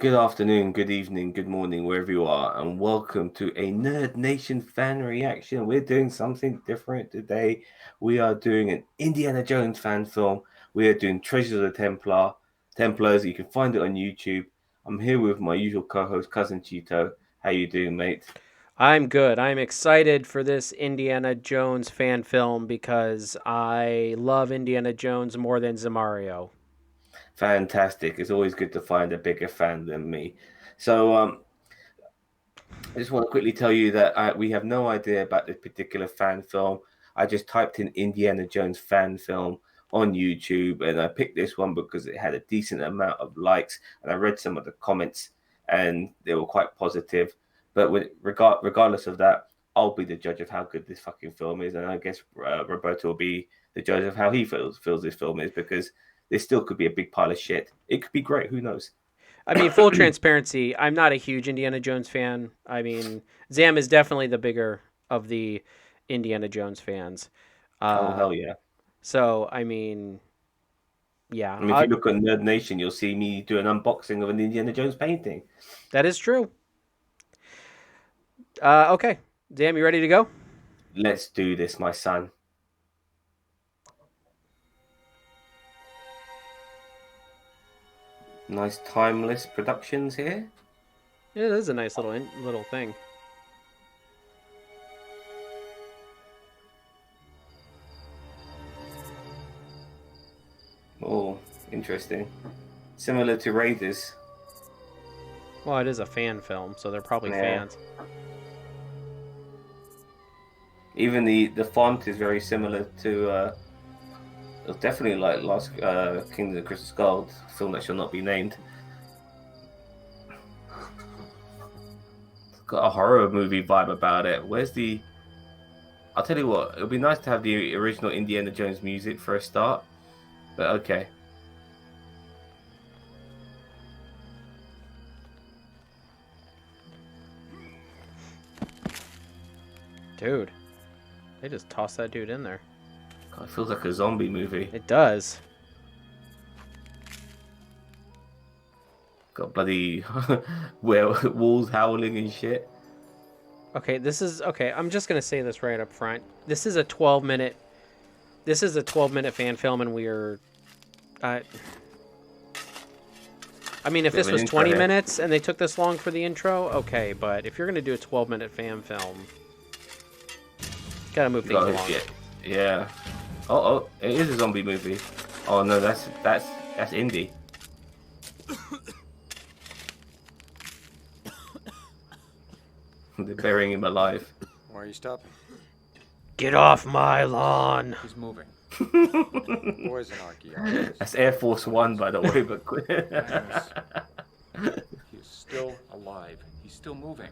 Good afternoon, good evening, good morning, wherever you are, and welcome to a Nerd Nation fan reaction. We're doing something different today. We are doing an Indiana Jones fan film. We are doing Treasures of the Templars. You can find it on YouTube. I'm here with my usual co-host, Cousin Cheeto. How you doing, mate? I'm good. I'm excited for this Indiana Jones fan film because I love Indiana Jones more than Zamario. Fantastic. It's always good to find a bigger fan than me. So, I just want to quickly tell you that we have no idea about this particular fan film. I just typed in Indiana Jones fan film on YouTube and I picked this one because it had a decent amount of likes and I read some of the comments and they were quite positive. But regardless of that, I'll be the judge of how good this fucking film is, and I guess Roberto will be the judge of how he feels this film is because this still could be a big pile of shit. It could be great. Who knows? I mean, full transparency, I'm not a huge Indiana Jones fan. I mean, Zam is definitely the bigger of the Indiana Jones fans. Oh Uh, hell yeah! so, I mean, yeah, I mean, if you look at Nerd Nation, you'll see me do an unboxing of an Indiana Jones painting. that is true. Okay, Zam, you ready to go? Let's do this, my son. Nice timeless productions here. It is a nice little thing. Oh, interesting. Similar to Raiders. Well, it is a fan film, so they're probably Yeah. fans. Even the font is very similar to definitely like Last Kingdom of the Crystal Skull, film that shall not be named. It's got a horror movie vibe about it. Where's the I'll tell you what, it would be nice to have the original Indiana Jones music for a start. But okay. Dude, they just tossed that dude in there. God, it feels like a zombie movie. It does. Got bloody wolves howling and shit. Okay, this is okay. I'm just gonna say this right up front. This is a 12-minute. This is a 12-minute fan film, and we're. Uh, I mean, if Bit of this an was intro 20 here. minutes and they took this long for the intro, okay. But if you're gonna do a 12-minute fan film, gotta move things Got along. shit. Yeah. Oh, it is a zombie movie. Oh no, that's indie. They're burying him alive. Why are you stopping? Get off my lawn! He's moving. Boy's an archaeologist. That's Air Force One, by the way. But He's still alive. He's still moving.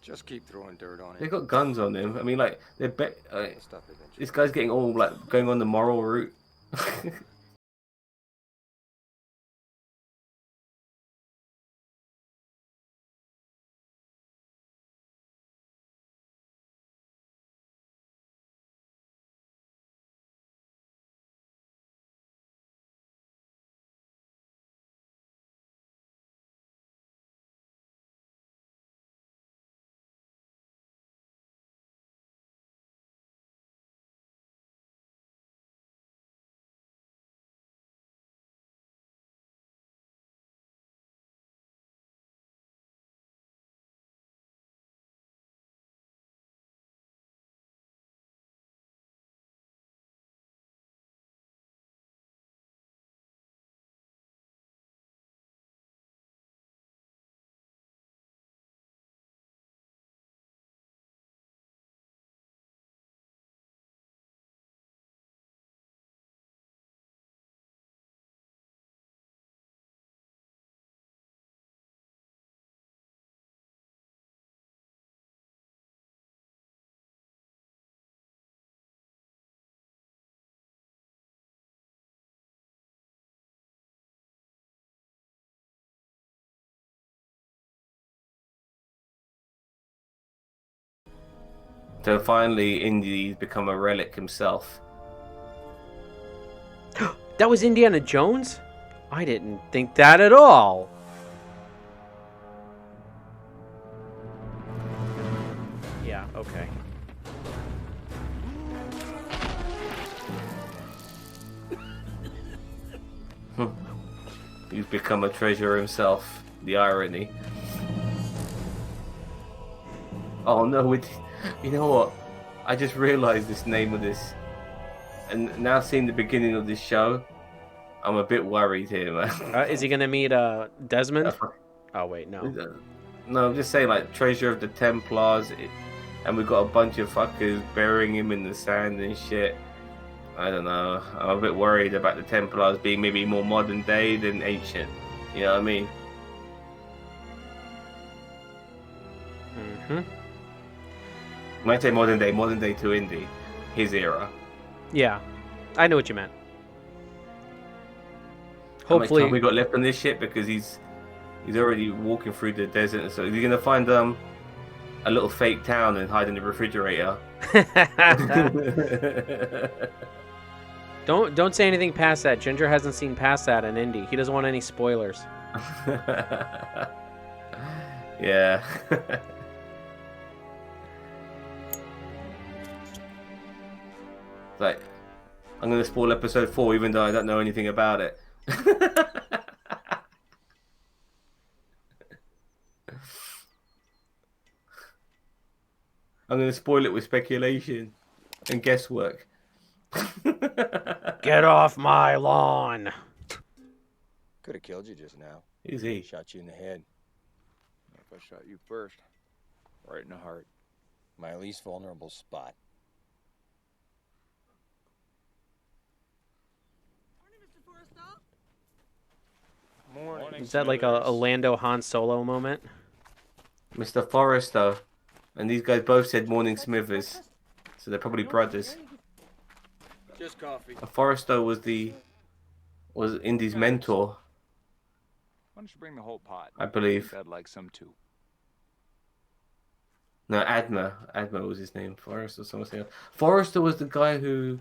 Just keep throwing dirt on they it. got guns on him. I mean, like Let's stop eventually. this guy's getting all like going on the moral route. So finally, Indy's become a relic himself. That was Indiana Jones? I didn't think that at all. Okay. He's become a treasure himself. The irony. Oh no, you know what? I just realized this name of this. And now seeing the beginning of this show, I'm a bit worried here, man. Is he gonna meet Desmond? Oh wait, no. No, I'm just saying, like, Treasure of the Templars, and we've got a bunch of fuckers burying him in the sand and shit. I don't know. I'm a bit worried about the Templars being maybe more modern day than ancient. You know what I mean? Mm-hmm. When I say modern day to Indy, his era. Yeah, I know what you meant. How much Hopefully, time we got left on this shit? Because he's already walking through the desert. So he's gonna find a little fake town and hide in the refrigerator. don't say anything past that. Ginger hasn't seen past that in Indy. He doesn't want any spoilers. Yeah. Like, I'm gonna spoil episode 4 even though I don't know anything about it. I'm gonna spoil it with speculation and guesswork. Get off my lawn. Could have killed you just now. Who's he? Shot you in the head. If I shot you first, right in the heart. My least vulnerable spot. Morning. Is that like a Lando Han Solo moment? Mr. Forrester. And these guys both said Morning Smithers. So they're probably brothers. Just coffee. Forrester was Indy's mentor, Why don't you bring the whole pot? I believe. I'd like some too. No, Adma. Adma was his name. Forrester, something else. Forrester was the guy who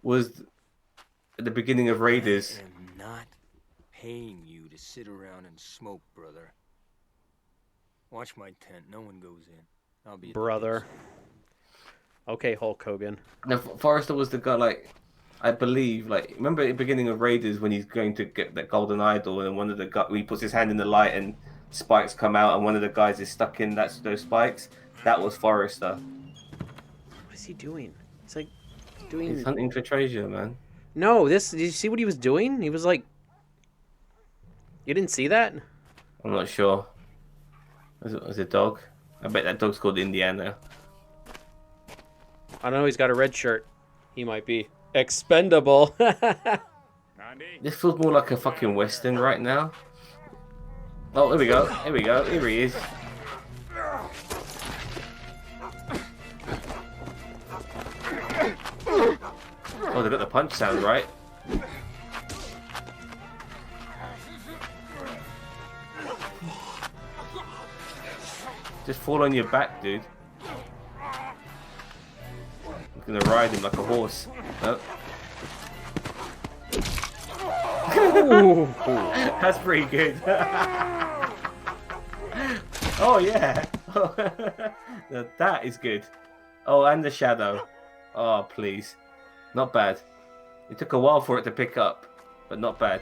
was at the beginning of Raiders. I am not paying you to sit around and smoke, brother. Watch my tent. No one goes in. I'll be Brother. Okay, Hulk Hogan. No, Forrester was the guy, like, I believe, like, remember at the beginning of Raiders when he's going to get that golden idol and one of the guys, he puts his hand in the light and spikes come out and one of the guys is stuck in those spikes? That was Forrester. What is he doing? It's like doing. He's hunting for treasure, man. No, did you see what he was doing? He was like. You didn't see that? I'm not sure. Was it a dog? I bet that dog's called Indiana. I don't know. He's got a red shirt. He might be expendable. This feels more like a fucking western right now. Oh, here we go. Here we go. Here he is. Oh, they got the punch sound right. Just fall on your back, dude. I'm gonna ride him like a horse. Oh. That's pretty good. Oh yeah. Now that is good. Oh, and the shadow. Oh, please. Not bad. It took a while for it to pick up, but not bad.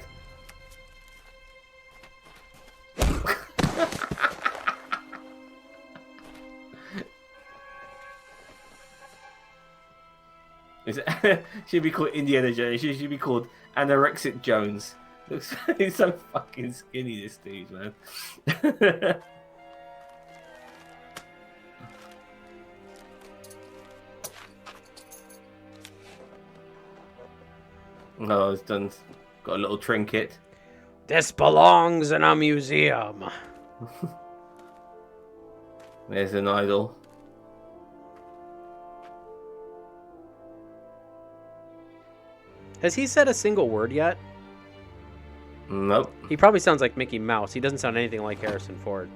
Should be called Indiana Jones. She should be called Anorexic Jones. Looks, he's so fucking skinny, this dude, man. Oh, it's done. Got a little trinket. This belongs in a museum. There's an idol. Has he said a single word yet? Nope. He probably sounds like Mickey Mouse. He doesn't sound anything like Harrison Ford.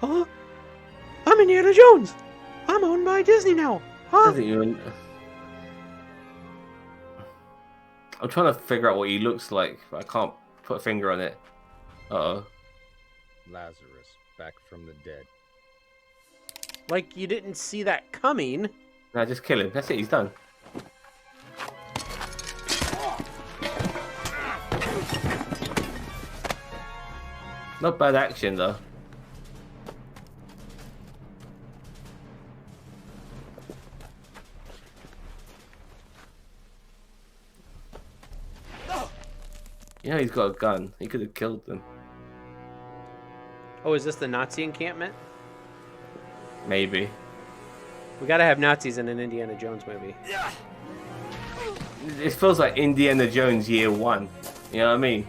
Huh? I'm Indiana Jones. I'm owned by Disney now. Huh? Doesn't even... I'm trying to figure out what he looks like, but I can't put a finger on it. Uh-oh. Lazarus, back from the dead. Like you didn't see that coming. No, just kill him. That's it. He's done. Not bad action though. You know he's got a gun. He could have killed them. Oh, is this the Nazi encampment? Maybe. We gotta have Nazis in an Indiana Jones movie. It feels like Indiana Jones year one. You know what I mean?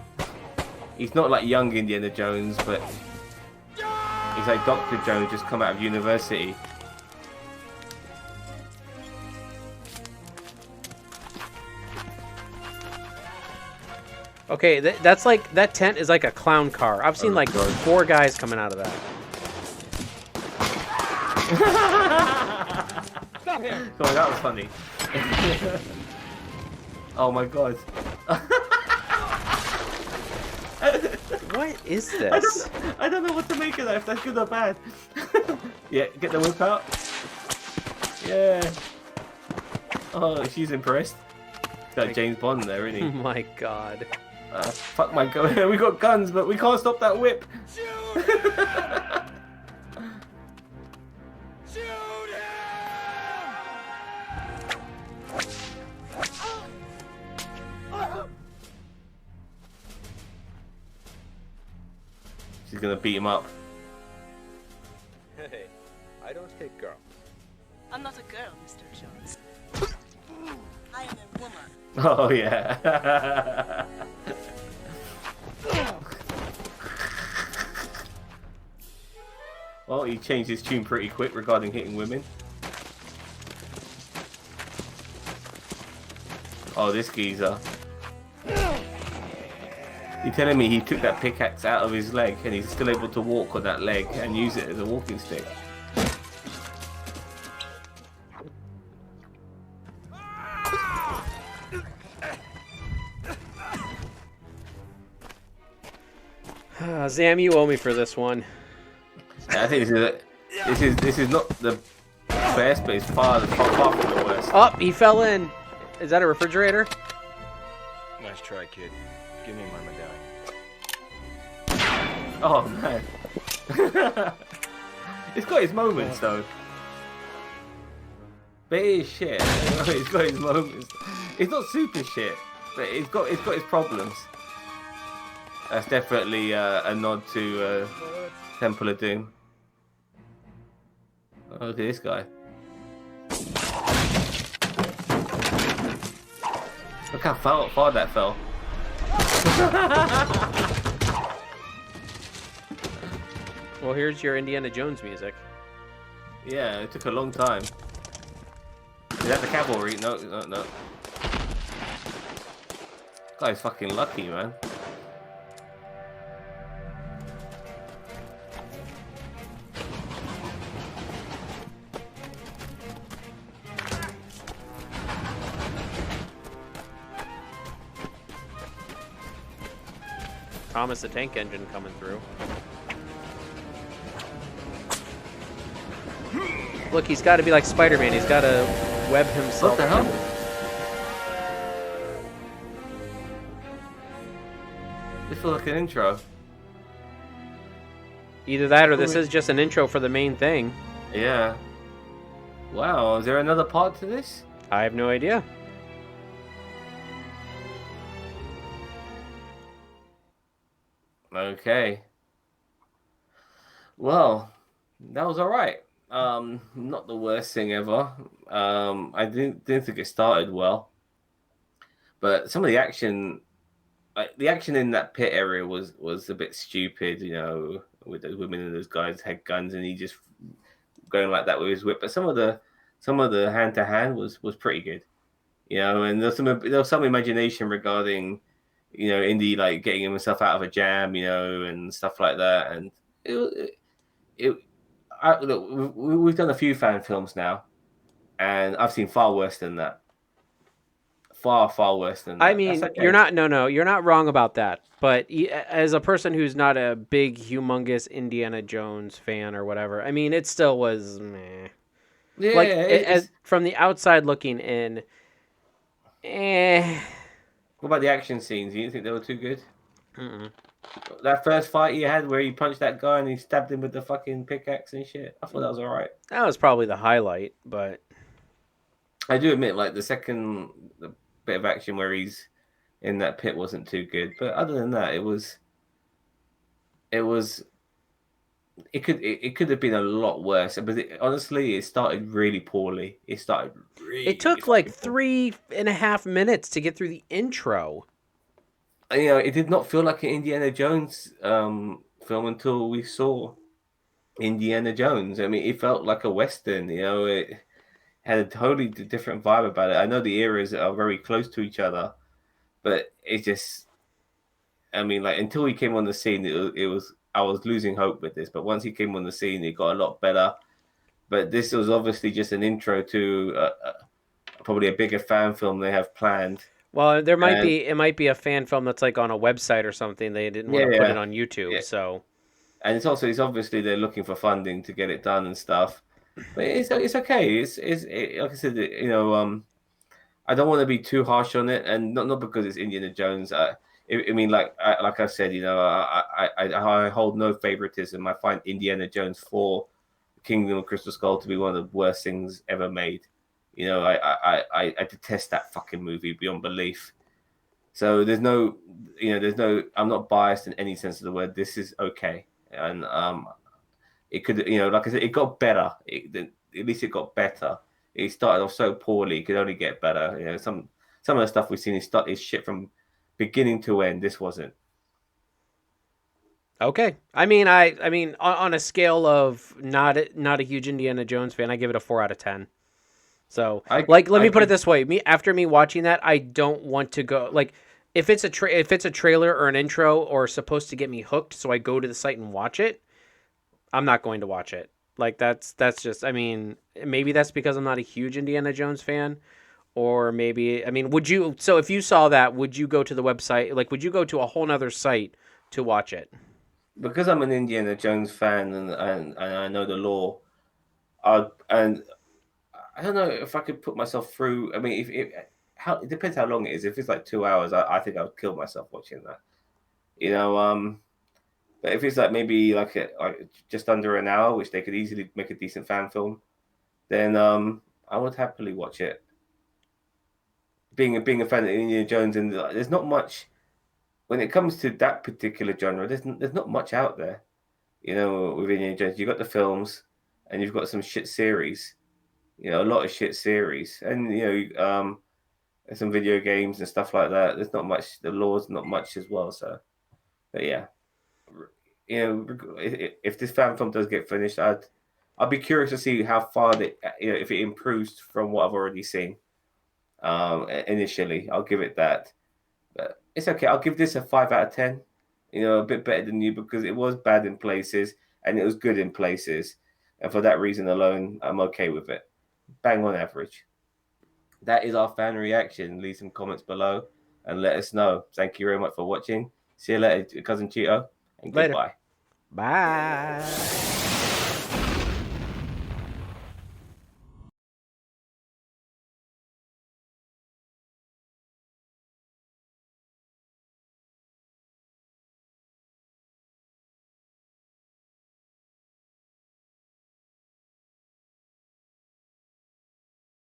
He's not like young Indiana Jones, but he's like Dr. Jones just come out of university. Okay, that's like that tent is like a clown car. I've seen like God. 4 guys coming out of that. Come on, that was funny. Oh my god. What is this? I don't know what to make of that, if that's good or bad. Yeah, get the whip out. Yeah. Oh, she's impressed. Got James Bond there, isn't Oh he? my god. Fuck my gun. We got guns, but we can't stop that whip. She's gonna beat him up. Hey, I don't hit girls. I'm not a girl, Mr. Jones. I am a woman. Oh yeah. Well, he changed his tune pretty quick regarding hitting women. Oh, this geezer. You're telling me he took that pickaxe out of his leg and he's still able to walk on that leg and use it as a walking stick? Zam, you owe me for this one. I think this is not the best, but it's far from the worst. Oh, he fell in. Is that a refrigerator? Nice try, kid. Give me my medallion. Oh man. It's got its moments though. But it is shit. It's got its moments. It's not super shit, but it's got its problems. That's definitely a nod to Temple of Doom. Oh, look at this guy. Look how far that fell. Well, here's your Indiana Jones music. Yeah, it took a long time. Is that the cavalry? No, no, no. Guy's fucking lucky, man. Thomas the Tank Engine coming through. Look, he's got to be like Spider-Man. He's got to web himself. What the hell? This feels like an intro. Either that or this is just an intro for the main thing. Yeah. Wow, is there another part to this? I have no idea. Okay. Well, that was alright. Not the worst thing ever. I didn't think it started well. But some of the action, like the action in that pit area was a bit stupid, you know, with those women and those guys had guns and he just going like that with his whip. But some of the hand to hand was pretty good. You know, and there was some imagination regarding, you know, Indy like getting himself out of a jam, you know, and stuff like that. And look, we've done a few fan films now, and I've seen far worse than that. far, far worse than that. I mean, That's okay. you're not wrong about that. But as a person who's not a big, humongous Indiana Jones fan or whatever, I mean, it still was meh. Yeah, Like it's, from the outside looking in, eh. what about the action scenes? You didn't think they were too good? Mm-mm. That first fight he had where he punched that guy and he stabbed him with the fucking pickaxe and shit. I thought that was alright. That was probably the highlight, but I do admit, like the bit of action where he's in that pit wasn't too good. But other than that, it could have been a lot worse. But honestly, it started really poorly. It started really. it took like 3.5 minutes to get through the intro. You know, it did not feel like an Indiana Jones film until we saw Indiana Jones. I mean, it felt like a Western. You know, it had a totally different vibe about it. I know the eras are very close to each other, but it just, I mean, like until he came on the scene, it was I was losing hope with this. But once he came on the scene, it got a lot better. But this was obviously just an intro to probably a bigger fan film they have planned. Well, it might be a fan film that's like on a website or something. They didn't want to put it on YouTube, Yeah. so. And it's obviously they're looking for funding to get it done and stuff. But it's okay. Like I said, you know, I don't want to be too harsh on it, and not because it's Indiana Jones. I mean, like I said, you know, I hold no favoritism. I find Indiana Jones 4, Kingdom of Crystal Skull, to be one of the worst things ever made. You know, I detest that fucking movie beyond belief. So there's no, I'm not biased in any sense of the word. This is okay, and it could, you know, like I said, it got better. At least it got better. It started off so poorly, it could only get better. You know, some of the stuff we've seen is shit from beginning to end. This wasn't. Okay. I mean, on a scale of not a huge Indiana Jones fan, I give it a 4 out of 10. So, let me put it this way: after me watching that, I don't want to go. Like, if it's a trailer or an intro or supposed to get me hooked, so I go to the site and watch it, I'm not going to watch it. Like that's just. I mean, maybe that's because I'm not a huge Indiana Jones fan, or maybe, I mean, would you? So if you saw that, would you go to the website? Like, would you go to a whole nother site to watch it? Because I'm an Indiana Jones fan and I know the lore. And I don't know if I could put myself through. I mean, if it depends how long it is. If it's like 2 hours, I think I would kill myself watching that. You know, but if it's like maybe like just under an hour, which they could easily make a decent fan film, then I would happily watch it. Being a fan of Indiana Jones, and there's not much when it comes to that particular genre. There's not much out there. You know, with Indiana Jones, you've got the films, and you've got some shit series. You know, a lot of shit series, and you know, some video games and stuff like that. There's not much. The lore's not much as well. So, but yeah, you know, if this fan film does get finished, I'd be curious to see how far if it improves from what I've already seen. Initially, I'll give it that, but it's okay. I'll give this a 5 out of 10. You know, a bit better than you because it was bad in places and it was good in places, and for that reason alone, I'm okay with it. Bang on average. That is our fan reaction. Leave some comments below and let us know. Thank you very much for watching. See you later, Cousin Cheeto, and Later. goodbye. Bye.